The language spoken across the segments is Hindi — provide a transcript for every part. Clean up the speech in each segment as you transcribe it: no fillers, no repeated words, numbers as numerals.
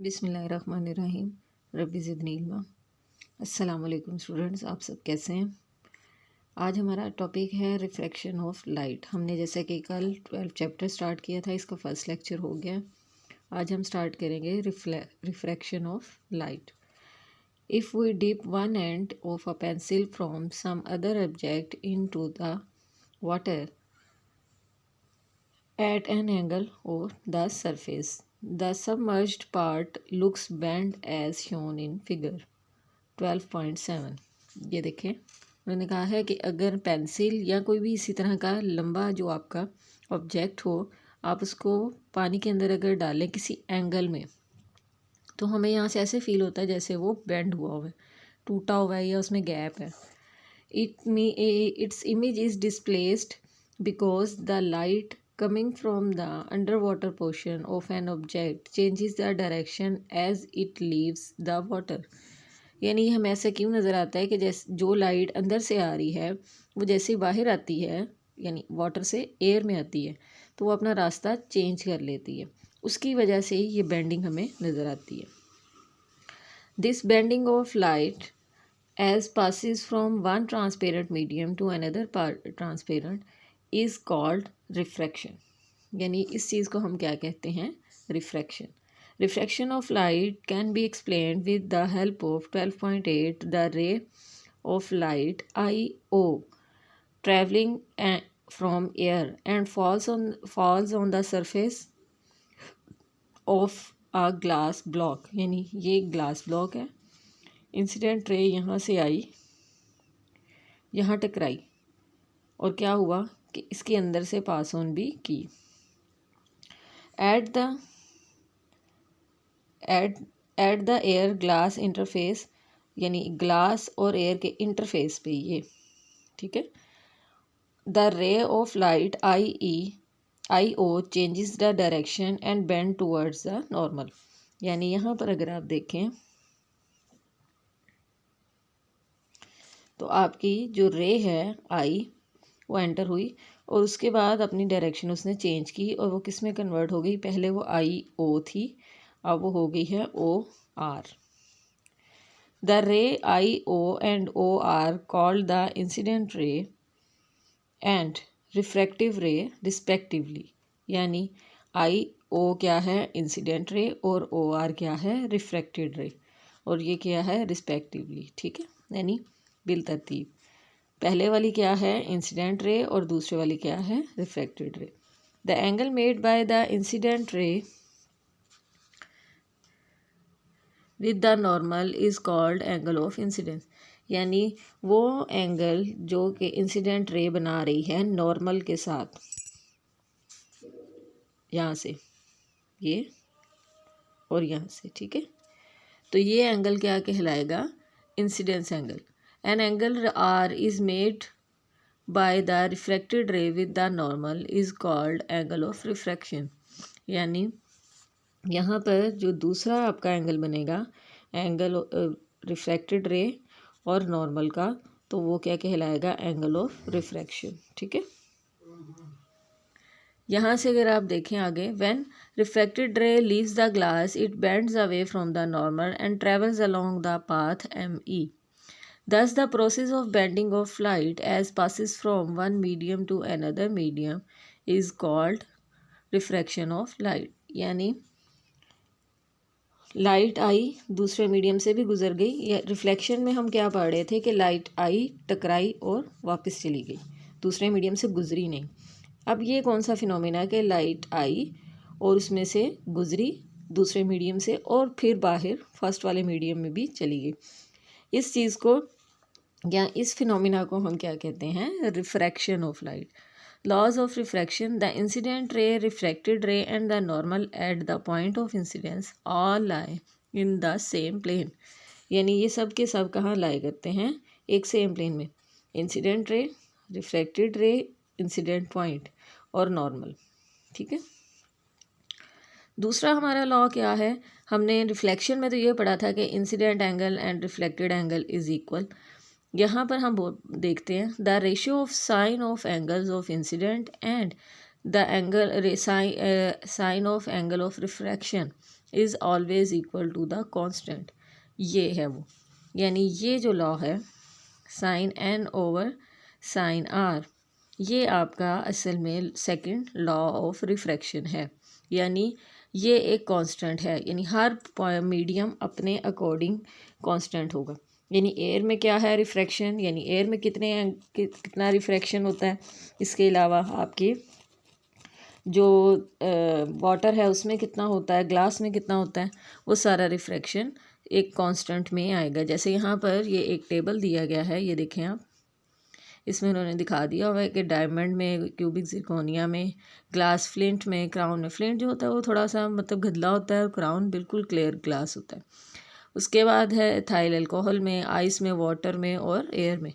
बिस्मिल्लाहिर्रहमानिर्रहीम। रब्बी ज़िदनी इल्मा। अस्सलाम वालेकुम स्टूडेंट्स, आप सब कैसे हैं। आज हमारा टॉपिक है रिफ्रैक्शन ऑफ लाइट। हमने जैसा कि कल 12 चैप्टर स्टार्ट किया था, इसका फर्स्ट लेक्चर हो गया। आज हम स्टार्ट करेंगे refraction of light. If we dip one end of a pencil from some other object into the water at an angle of the surface, the submerged part looks bent as shown in figure 12.7। ये देखें, उन्होंने कहा है कि अगर पेंसिल या कोई भी इसी तरह का लंबा जो आपका ऑब्जेक्ट हो, आप उसको पानी के अंदर अगर डालें किसी एंगल में, तो हमें यहाँ से ऐसे फील होता है जैसे वो बेंड हुआ है, टूटा हुआ है या उसमें गैप है। Its image is displaced because the light coming from the underwater portion of an object changes the direction as it leaves the water। यानी हमें ऐसा क्यों नज़र आता है कि जैसे जो लाइट अंदर से आ रही है वो जैसे बाहर आती है, यानी वाटर से एयर में आती है, तो वो अपना रास्ता चेंज कर लेती है। उसकी वजह से ही ये बेंडिंग हमें नज़र आती है। This bending of light as passes from one transparent medium to another transparent is called refraction। यानी इस चीज़ को हम क्या कहते हैं, refraction. Refraction of light can be explained with the help of 12.8 the ray of light IO travelling from air and falls on the surface of a glass block। यानी ये ग्लास ब्लॉक है, इंसिडेंट रे यहाँ से आई, यहाँ टकराई और क्या हुआ कि इसके अंदर से पास ऑन भी की। At the air glass interface, यानी ग्लास और एयर के इंटरफेस पे ये, ठीक है। The ray of light IO changes the direction and bend towards the normal. यानी यहाँ पर अगर आप देखें तो आपकी जो रे है आई वो एंटर हुई और उसके बाद अपनी डायरेक्शन उसने चेंज की और वो किस में कन्वर्ट हो गई। पहले वो IO थी, अब वो हो गई है OR। द रे IO and OR called the incident रे एंड रिफ्रैक्टिव रे रिस्पेक्टिवली। यानी IO क्या है, इंसिडेंट रे, और OR क्या है, रिफ्रैक्टेड रे, और ये क्या है, रिस्पेक्टिवली। ठीक है, यानी बिल तरतीब। पहले वाली क्या है, इंसिडेंट रे, और दूसरे वाली क्या है, रिफ्रैक्टेड रे। The angle made by the incident रे with the normal is called angle of incidence. यानी वो एंगल जो कि इंसिडेंट रे बना रही है नॉर्मल के साथ, यहाँ से ये और यहाँ से, ठीक है, तो ये एंगल क्या कहलाएगा, incidence angle. An angle R is made by the refracted ray with the normal is called angle of refraction। यानी यहाँ पर जो दूसरा आपका एंगल बनेगा, एंगल रिफ्रैक्टेड रे और नॉर्मल का, तो वो क्या कहलाएगा, एंगल ऑफ रिफ्रैक्शन। ठीक है, यहाँ से अगर आप देखें आगे, when refracted ray leaves the glass it bends away from the normal and travels along the path ME। Thus, the process of bending of light as passes from one medium to another medium is called refraction of light। यानी लाइट आई दूसरे मीडियम से भी गुजर गई, या रिफ्लेक्शन में हम क्या पढ़ रहे थे कि लाइट आई, टकराई और वापस चली गई, दूसरे मीडियम से गुजरी नहीं। अब ये कौन सा फिनोमेना कि लाइट आई और उसमें से गुजरी दूसरे मीडियम से और फिर बाहर फर्स्ट वाले मीडियम में भी चली गई। इस चीज़ को या इस फिनोमिना को हम क्या कहते हैं, refraction of light. Laws of refraction, the incident ray, refracted ray and the normal at the point of incidence all lie in the same plane. यानी ये सब के सब कहाँ लाई करते हैं, एक सेम प्लेन में, इंसिडेंट रे, रिफ्रैक्टेड रे, इंसिडेंट पॉइंट और नॉर्मल। ठीक है, दूसरा हमारा लॉ क्या है, हमने रिफ्लेक्शन में तो ये पढ़ा था कि incident angle and reflected angle is equal. यहाँ पर हम देखते हैं, the ratio of sine of angles of incident and the angle sine of angle of refraction is always equal to the constant. ये है वो, यानी ये जो लॉ है sine n over sine r, ये आपका असल में सेकंड लॉ ऑफ रिफ्रैक्शन है। यानी ये एक कांस्टेंट है, यानी हर मीडियम अपने अकॉर्डिंग कांस्टेंट होगा। यानी एयर में क्या है रिफ्रैक्शन, यानी एयर में कितना रिफ्रैक्शन होता है। इसके अलावा आपके जो वाटर है उसमें कितना होता है, ग्लास में कितना होता है, वो सारा रिफ्रैक्शन एक कांस्टेंट में आएगा। जैसे यहाँ पर ये एक टेबल दिया गया है, ये देखें आप, इसमें उन्होंने दिखा दिया हुआ है कि डायमंड में, क्यूबिक जिरकोनिया में, ग्लास फ्लिंट में, क्राउन में। फ्लिंट जो होता है वो थोड़ा सा मतलब गदला होता है और क्राउन बिल्कुल क्लियर ग्लास होता है। उसके बाद है एथाइल अल्कोहल में, आइस में, वाटर में और एयर में।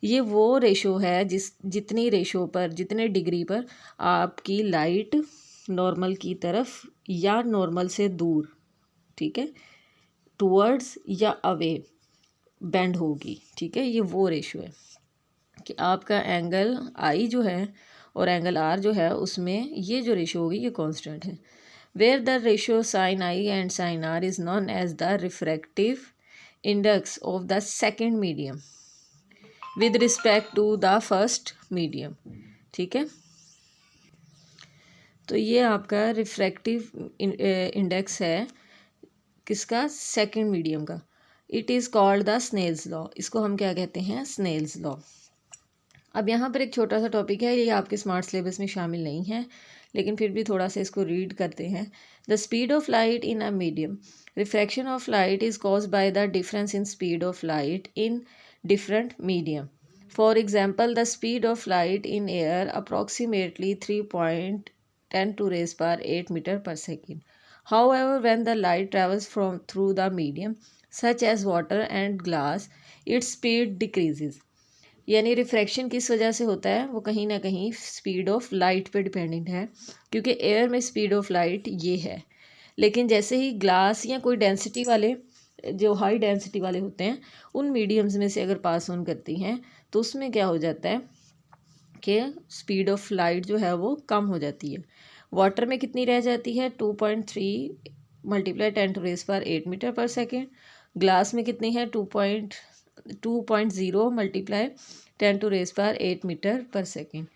ये वो रेशो है जितनी रेशो पर, जितने डिग्री पर आपकी लाइट नॉर्मल की तरफ या नॉर्मल से दूर, ठीक है, टूवर्ड्स या अवे बेंड होगी। ठीक है, ये वो रेशो है कि आपका एंगल आई जो है और एंगल आर जो है उसमें ये जो रेशो होगी ये कांस्टेंट है। Where the ratio sine i and sine r is known as the refractive index of the second medium with respect to the first medium. ठीक है, तो ये आपका रिफ्रैक्टिव इंडेक्स है किसका, सेकेंड मीडियम का। It is called the Snell's law. इसको हम क्या कहते हैं, स्नेल्स लॉ। अब यहाँ पर एक छोटा सा टॉपिक है, ये आपके स्मार्ट सिलेबस में शामिल नहीं है, लेकिन फिर भी थोड़ा सा इसको रीड करते हैं। The speed of light in a medium, refraction of light is caused by the difference in speed of light in different medium. For example, the speed of light in air approximately 3.10⁸ metre per second. However, when the light travels through the medium, such as water and glass, its speed decreases. यानी रिफ्रैक्शन किस वजह से होता है, वो कहीं ना कहीं स्पीड ऑफ लाइट पे डिपेंडेंट है, क्योंकि एयर में स्पीड ऑफ लाइट ये है, लेकिन जैसे ही ग्लास या कोई डेंसिटी वाले, जो हाई डेंसिटी वाले होते हैं, उन मीडियम्स में से अगर पास ऑन करती हैं तो उसमें क्या हो जाता है कि स्पीड ऑफ लाइट जो है वो कम हो जाती है। वाटर में कितनी रह जाती है, 2.3 × 10⁸ मीटर पर सेकेंड। ग्लास में कितनी है, 2.0 × 10⁸ metre per second.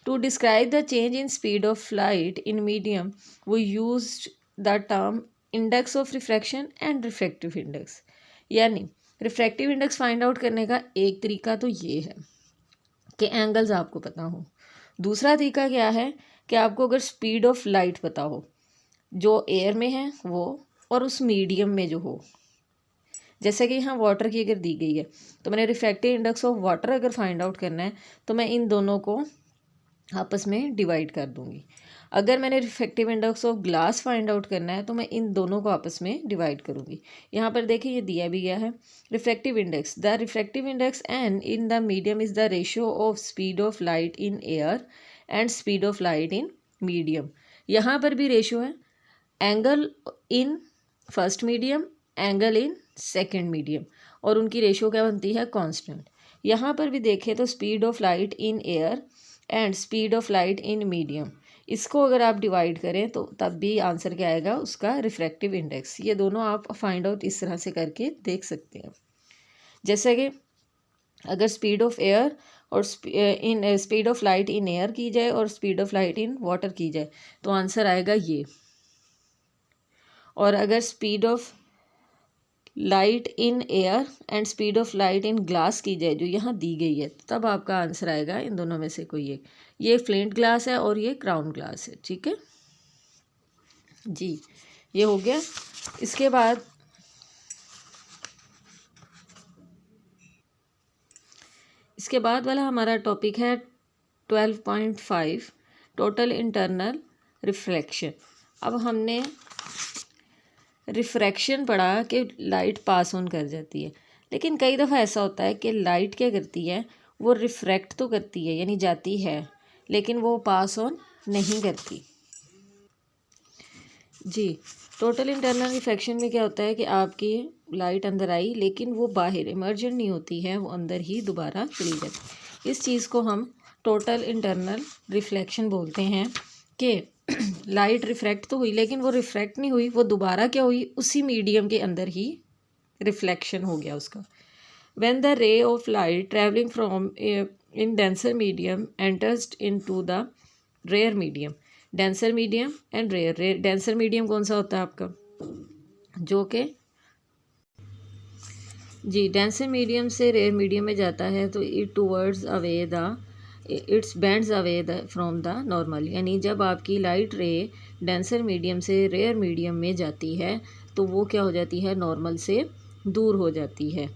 To describe the change in speed of light in medium वो use the term index of refraction and refractive index. यानी रिफ्रैक्टिव इंडेक्स फाइंड आउट करने का एक तरीका तो ये है कि एंगल्स आपको पता हो। दूसरा तरीका क्या है कि आपको अगर स्पीड ऑफ लाइट पता हो जो एयर में है वो, और उस मीडियम में जो हो, जैसे कि यहाँ वाटर की अगर दी गई है तो मैंने रिफ्रैक्टिव इंडेक्स ऑफ वाटर अगर फाइंड आउट करना है तो मैं इन दोनों को आपस में डिवाइड कर दूँगी। अगर मैंने refractive index of glass find out करना है तो मैं इन दोनों को आपस में डिवाइड करूँगी। यहाँ पर देखिए ये दिया भी गया है, refractive index, the refractive index n in the medium is the ratio of speed of light in air and speed of light in medium. यहाँ पर भी रेशियो है, angle in first medium, angle in second medium, और उनकी रेशियो क्या बनती है, कांस्टेंट। यहाँ पर भी देखें तो speed of light in air and speed of light in medium, इसको अगर आप डिवाइड करें तो तब भी आंसर क्या आएगा, उसका रिफ्रैक्टिव इंडेक्स। ये दोनों आप फाइंड आउट इस तरह से करके देख सकते हैं। जैसे कि अगर स्पीड ऑफ एयर और speed of light in air की जाए और speed of light in water की जाए तो आंसर आएगा ये। और अगर speed of light in air and speed of light in glass की जाए जो यहाँ दी गई है, तब आपका आंसर आएगा इन दोनों में से कोई एक। ये फ्लिंट ग्लास है और ये क्राउन ग्लास है। ठीक है जी, ये हो गया। इसके बाद वाला हमारा टॉपिक है 12.5 टोटल इंटरनल रिफ्लेक्शन। अब हमने रिफ्रैक्शन पढ़ा कि लाइट पास ऑन कर जाती है, लेकिन कई दफ़ा ऐसा होता है कि लाइट क्या करती है, वो रिफ्रैक्ट तो करती है यानी जाती है, लेकिन वो पास ऑन नहीं करती। जी, टोटल इंटरनल रिफ्रैक्शन में क्या होता है कि आपकी लाइट अंदर आई लेकिन वो बाहर इमर्जेंट नहीं होती है, वो अंदर ही दोबारा चली जाती है। इस चीज़ को हम टोटल इंटरनल रिफ्लेक्शन बोलते हैं कि लाइट रिफ्रैक्ट तो हुई, लेकिन वो रिफ्रैक्ट नहीं हुई, वो दोबारा क्या हुई, उसी मीडियम के अंदर ही रिफ्लेक्शन हो गया उसका। When the ray of light travelling from in denser medium enters into the rarer medium, denser medium and rare, denser medium कौन सा होता है आपका, जो कि जी डेंसर मीडियम से रेयर मीडियम में जाता है, तो it towards away the its bends away the from the normal, यानी जब आपकी लाइट रे डेंसर मीडियम से रेयर मीडियम में जाती है तो वो क्या हो जाती है, नॉर्मल से दूर हो जाती है।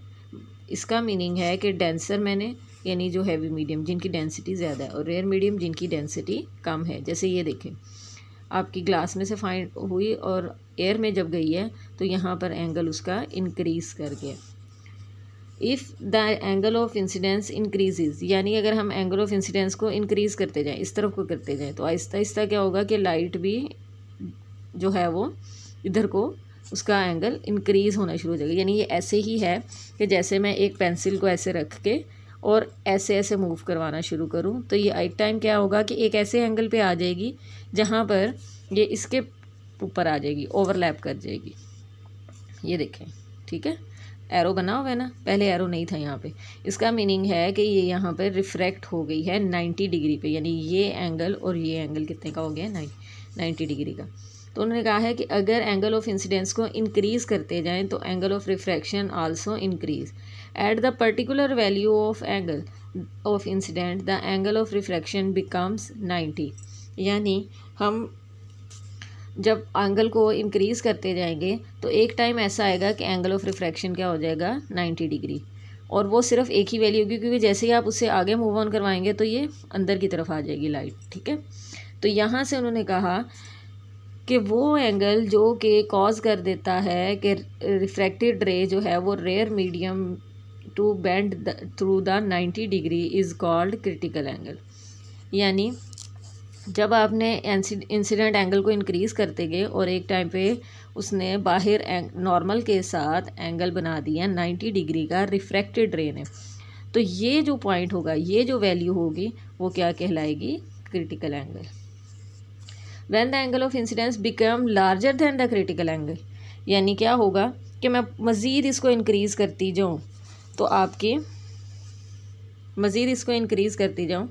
इसका मीनिंग है कि डेंसर मैंने यानी जो हैवी मीडियम जिनकी डेंसिटी ज़्यादा है, और रेयर मीडियम जिनकी डेंसिटी कम है। जैसे ये देखें, आपकी ग्लास में से फाइंड हुई और एयर में जब गई है तो यहाँ पर एंगल उसका इंक्रीज़ कर गया। If the angle of incidence increases, यानी अगर हम एंगल ऑफ इंसिडेंस को इंक्रीज़ करते जाएं, इस तरफ को करते जाएं, तो आहिस्ता आहिस्ता क्या होगा कि लाइट भी जो है वो इधर को उसका एंगल इंक्रीज़ होना शुरू हो जाएगा। यानी ये ऐसे ही है कि जैसे मैं एक पेंसिल को ऐसे रख के और ऐसे ऐसे मूव करवाना शुरू करूँ, तो ये एक टाइम क्या होगा कि एक ऐसे एंगल पे आ जाएगी जहाँ पर ये इसके ऊपर आ जाएगी, ओवरलैप कर जाएगी। ये देखें, ठीक है, एरो बना हुआ है ना, पहले एरो नहीं था यहाँ पे। इसका मीनिंग है कि ये यहाँ पर रिफ्रैक्ट हो गई है 90 डिग्री पे, यानी ये एंगल और ये एंगल कितने का हो गया, 90 डिग्री का। तो उन्होंने कहा है कि अगर एंगल ऑफ इंसिडेंस को इंक्रीज़ करते जाएं तो angle of refraction also increase. At the particular value of angle of incident the angle of refraction becomes 90, यानी हम जब एंगल को इंक्रीज़ करते जाएंगे तो एक टाइम ऐसा आएगा कि एंगल ऑफ रिफ्रैक्शन क्या हो जाएगा, 90 डिग्री, और वो सिर्फ एक ही वैल्यू होगी, क्योंकि जैसे ही आप उससे आगे मूव ऑन करवाएंगे तो ये अंदर की तरफ आ जाएगी लाइट, ठीक है। तो यहाँ से उन्होंने कहा कि वो एंगल जो कि कॉज कर देता है कि रिफ्रैक्टेड रे जो है वो rarer medium to bend through the 90 degree is called critical angle. यानी जब आपने इंसिडेंट एंगल को इंक्रीज़ करते गए और एक टाइम पे उसने बाहर नॉर्मल के साथ एंगल बना दिया 90 डिग्री का रिफ्रैक्टेड रे ने, तो ये जो पॉइंट होगा, ये जो वैल्यू होगी वो क्या कहलाएगी, critical angle. When the angle of incidence become larger than the critical angle, यानी क्या होगा कि मैं मज़ीद इसको इंक्रीज़ करती जाऊँ तो आपकी मज़ीद इसको इंक्रीज़ करती जाऊँ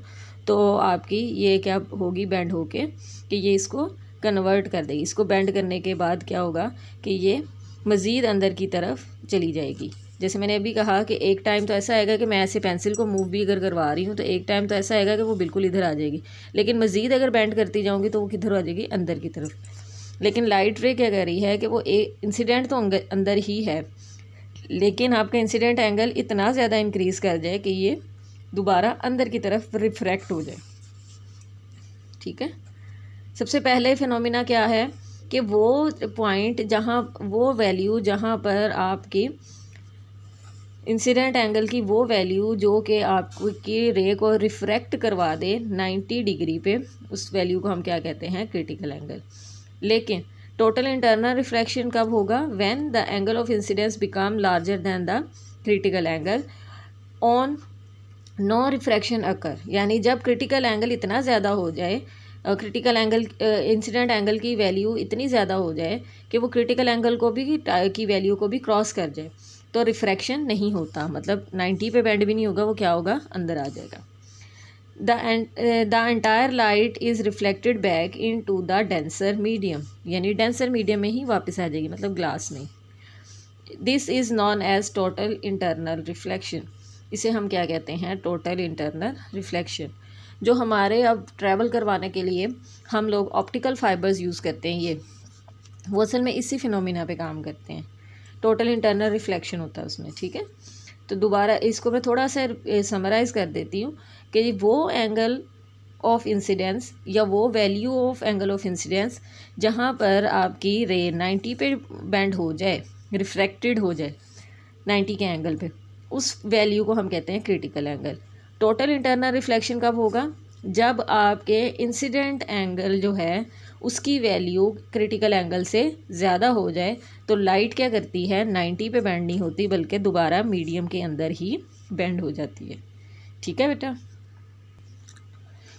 तो आपकी ये क्या होगी, बैंड होके कि ये इसको कन्वर्ट कर देगी। इसको बैंड करने के बाद क्या होगा कि ये मज़ीद अंदर की तरफ चली जाएगी। जैसे मैंने अभी कहा कि एक टाइम तो ऐसा आएगा कि मैं ऐसे पेंसिल को मूव भी अगर करवा रही हूँ तो एक टाइम तो ऐसा आएगा कि वो बिल्कुल इधर आ जाएगी, लेकिन मज़ीद अगर बैंड करती जाऊँगी तो वो किधर आ जाएगी, अंदर की तरफ। लेकिन लाइट रे क्या कर रही है कि वो इंसिडेंट तो अंदर ही है, लेकिन आपका इंसिडेंट एंगल इतना ज़्यादा इंक्रीज़ कर जाए कि ये दोबारा अंदर की तरफ रिफ्रैक्ट हो जाए, ठीक है। सबसे पहले फिनोमिना क्या है कि वो पॉइंट जहाँ, वो वैल्यू जहाँ पर आपकी इंसिडेंट एंगल की वो वैल्यू जो कि आपकी रे को रिफ्रैक्ट करवा दे 90 डिग्री पे, उस वैल्यू को हम क्या कहते हैं, क्रिटिकल एंगल। लेकिन टोटल इंटरनल रिफ्रैक्शन कब होगा, when the angle of incidence become larger than the critical angle on no refraction occur, यानी जब क्रिटिकल एंगल इतना ज़्यादा हो जाए, क्रिटिकल एंगल इंसिडेंट एंगल की वैल्यू इतनी ज़्यादा हो जाए कि वो क्रिटिकल एंगल को भी की वैल्यू को भी क्रॉस कर जाए, तो रिफ्रैक्शन नहीं होता, मतलब 90 पे बैंड भी नहीं होगा, वो क्या होगा, अंदर आ जाएगा। The entire light is reflected back into the denser medium, यानी डेंसर मीडियम में ही वापस आ जाएगी, मतलब ग्लास में। This is known as total internal reflection, इसे हम क्या कहते हैं, टोटल इंटरनल रिफ्लेक्शन। जो हमारे अब ट्रैवल करवाने के लिए हम लोग ऑप्टिकल फाइबर्स यूज़ करते हैं, ये वो असल में इसी फिनोमिना पे काम करते हैं, टोटल इंटरनल रिफ्लेक्शन होता है उसमें, ठीक है। तो दोबारा इसको मैं थोड़ा सा समराइज़ कर देती हूँ कि वो एंगल ऑफ इंसिडेंस या वो value of angle of incidence जहाँ पर आपकी रे 90 पे बैंड हो जाए, रिफ्रैक्टेड हो जाए 90 के एंगल पे, उस वैल्यू को हम कहते हैं critical angle. Total internal reflection कब होगा, जब आपके इंसिडेंट एंगल जो है उसकी वैल्यू क्रिटिकल एंगल से ज़्यादा हो जाए, तो लाइट क्या करती है, 90 पे बैंड नहीं होती बल्कि दोबारा मीडियम के अंदर ही बैंड हो जाती है, ठीक है बेटा।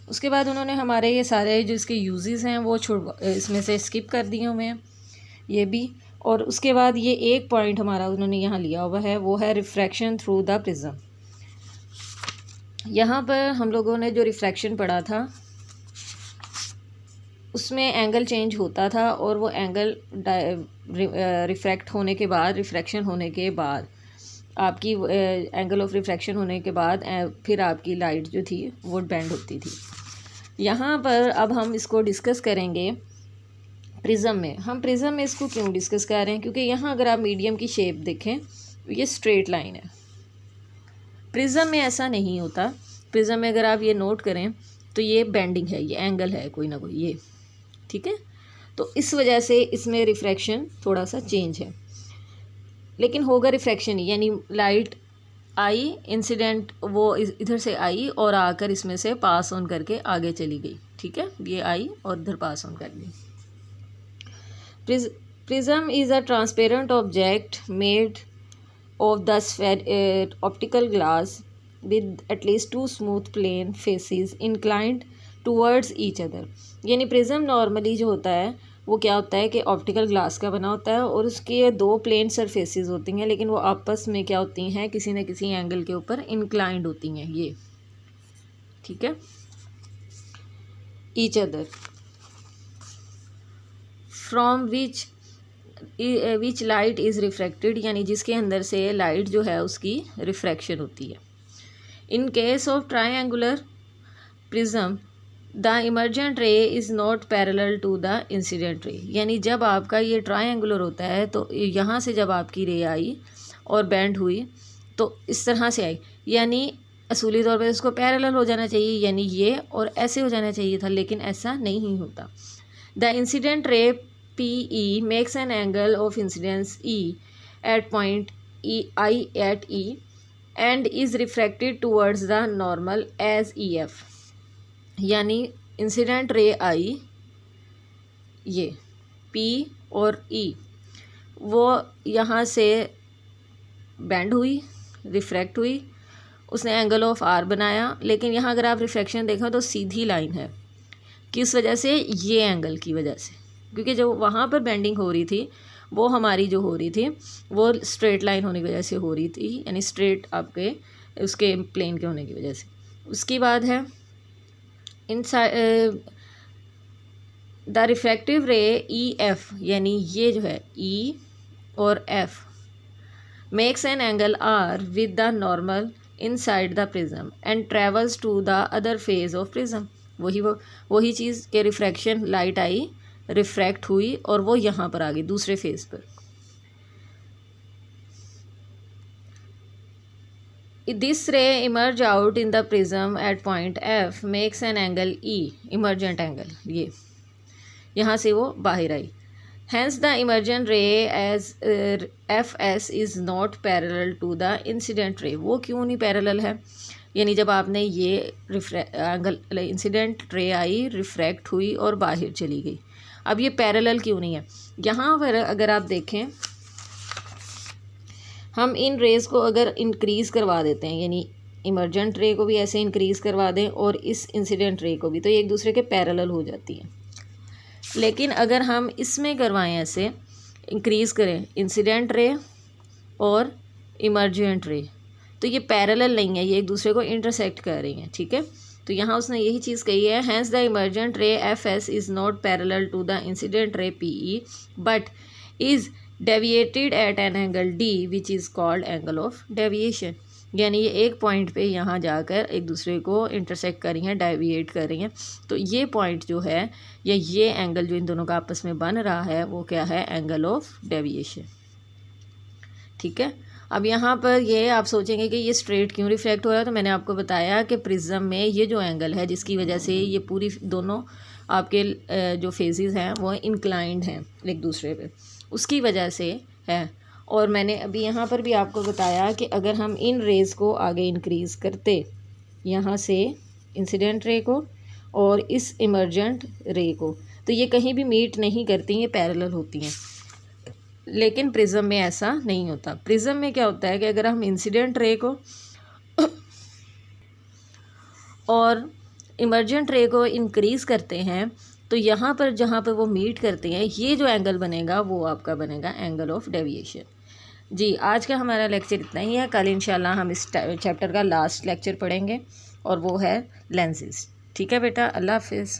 उसके बाद उन्होंने हमारे ये सारे जो इसके यूजेस हैं वो इसमें से स्किप कर दिए हुए हैं ये भी। और उसके बाद ये एक पॉइंट हमारा उन्होंने यहाँ लिया हुआ है, वो है रिफ्रैक्शन थ्रू द प्रिज्म। यहाँ पर हम लोगों ने जो रिफ्रैक्शन पढ़ा था उसमें एंगल चेंज होता था, और वो एंगल रिफ्रैक्ट होने के बाद, रिफ्रैक्शन होने के बाद आपकी एंगल ऑफ रिफ्रैक्शन होने के बाद फिर आपकी लाइट जो थी वो बेंड होती थी। यहाँ पर अब हम इसको डिस्कस करेंगे प्रिज्म में। हम प्रिज्म में इसको क्यों डिस्कस कर रहे हैं, क्योंकि यहाँ अगर आप मीडियम की शेप देखें तो ये स्ट्रेट लाइन है। प्रिज्म में ऐसा नहीं होता। प्रिज्म में अगर आप ये नोट करें तो ये बेंडिंग है, ये एंगल है कोई ना कोई, ये ठीक है। तो इस वजह से इसमें रिफ्रैक्शन थोड़ा सा चेंज है, लेकिन होगा रिफ्रैक्शन ही, यानी लाइट आई, इंसिडेंट वो इधर से आई और आकर इसमें से पास ऑन करके आगे चली गई, ठीक है। ये आई और इधर पास ऑन कर गई। Prism is a transparent object made of the optical glass with at least two smooth plane faces inclined towards each other। यानी प्रिज्म नॉर्मली जो होता है वो क्या होता है कि ऑप्टिकल ग्लास का बना होता है और उसके दो प्लेन सरफेसेस होती हैं, लेकिन वो आपस में क्या होती हैं, किसी न किसी एंगल के ऊपर इंक्लाइंड होती हैं, ये ठीक है। Each other from which light is refracted, यानी जिसके अंदर से लाइट जो है उसकी रिफ्रैक्शन होती है। In case of triangular prism the emergent ray is not parallel to the incident ray, यानी जब आपका ये ट्रायंगुलर होता है तो यहाँ से जब आपकी रे आई और बेंड हुई तो इस तरह से आई, यानी असूली तौर पर इसको पैरेलल हो जाना चाहिए, यानी ये और ऐसे हो जाना चाहिए था, लेकिन ऐसा नहीं होता। The incident ray PE makes an angle of incidence E at point I at E and is refracted towards the normal as EF, यानी इंसिडेंट रे आई ये P और E वो यहाँ से बेंड हुई, रिफ्रैक्ट हुई, उसने एंगल ऑफ R बनाया, लेकिन यहाँ अगर आप रिफ्रैक्शन देखें तो सीधी लाइन है, किस वजह से, ये एंगल की वजह से, क्योंकि जो वहाँ पर बेंडिंग हो रही थी वो हमारी जो हो रही थी वो स्ट्रेट लाइन होने की वजह से हो रही थी, यानी स्ट्रेट आपके उसके प्लेन के होने की वजह से। उसके बाद है inside the refractive ray EF, यानी ये जो है E और F makes an angle R with the normal inside the prism and travels to the other face of prism. वही चीज़ के रिफ्रैक्शन, लाइट आई, रिफ्रैक्ट हुई और वो यहाँ पर आ गई दूसरे फेज पर। This ray emerge out in the prism at point F makes an angle E, emergent angle, ये यहाँ से वो बाहर आई। Hence the emergent ray as FS is not parallel to the incident ray. वो क्यों नहीं पैरेलल है, यानी जब आपने ये एंगल इंसिडेंट रे आई, रिफ्रैक्ट हुई और बाहर चली गई, अब ये पैरेलल क्यों नहीं है। यहाँ पर अगर आप देखें, हम इन रेज़ को अगर इंक्रीज़ करवा देते हैं, यानी इमर्जेंट रे को भी ऐसे इंक्रीज़ करवा दें और इस इंसिडेंट रे को भी, तो ये एक दूसरे के पैरेलल हो जाती हैं। लेकिन अगर हम इसमें करवाएं, ऐसे इंक्रीज़ करें इंसिडेंट रे और इमर्जेंट रे, तो ये पैरेलल नहीं है, ये एक दूसरे को इंटरसेक्ट कर रही हैं, ठीक है। तो यहाँ उसने यही चीज़ कही है, hence the emergent ray FS is not parallel to the incident ray PE but is deviated at an angle D which is called angle of deviation, यानी ये एक पॉइंट पे यहाँ जाकर एक दूसरे को इंटरसेक्ट कर रही हैं, डेविएट कर रही हैं। तो ये पॉइंट जो है या ये एंगल जो इन दोनों का आपस में बन रहा है वो क्या है, एंगल ऑफ डेविएशन, ठीक है। अब यहाँ पर ये आप सोचेंगे कि ये स्ट्रेट क्यों रिफ्लेक्ट हो रहा है, तो मैंने आपको बताया कि प्रिज्म में ये जो एंगल है जिसकी वजह से ये पूरी दोनों आपके जो फेजेस हैं वो इंक्लाइंड हैं एक दूसरे पे, उसकी वजह से है। और मैंने अभी यहाँ पर भी आपको बताया कि अगर हम इन रेज़ को आगे इंक्रीज़ करते, यहाँ से इंसिडेंट रे को और इस इमर्जेंट रे को, तो ये कहीं भी मीट नहीं करती, ये पैरेलल होती हैं। लेकिन प्रिज्म में ऐसा नहीं होता। प्रिज्म में क्या होता है कि अगर हम इंसिडेंट रे को और इमर्जेंट रे को इंक्रीज़ करते हैं तो यहाँ पर जहाँ पर वो मीट करते हैं ये जो एंगल बनेगा वो आपका बनेगा एंगल ऑफ डेविएशन। जी आज का हमारा लेक्चर इतना ही है। कल इंशाल्लाह हम इस चैप्टर का लास्ट लेक्चर पढ़ेंगे और वो है लेंसेज। ठीक है बेटा, अल्लाह हाफिज़।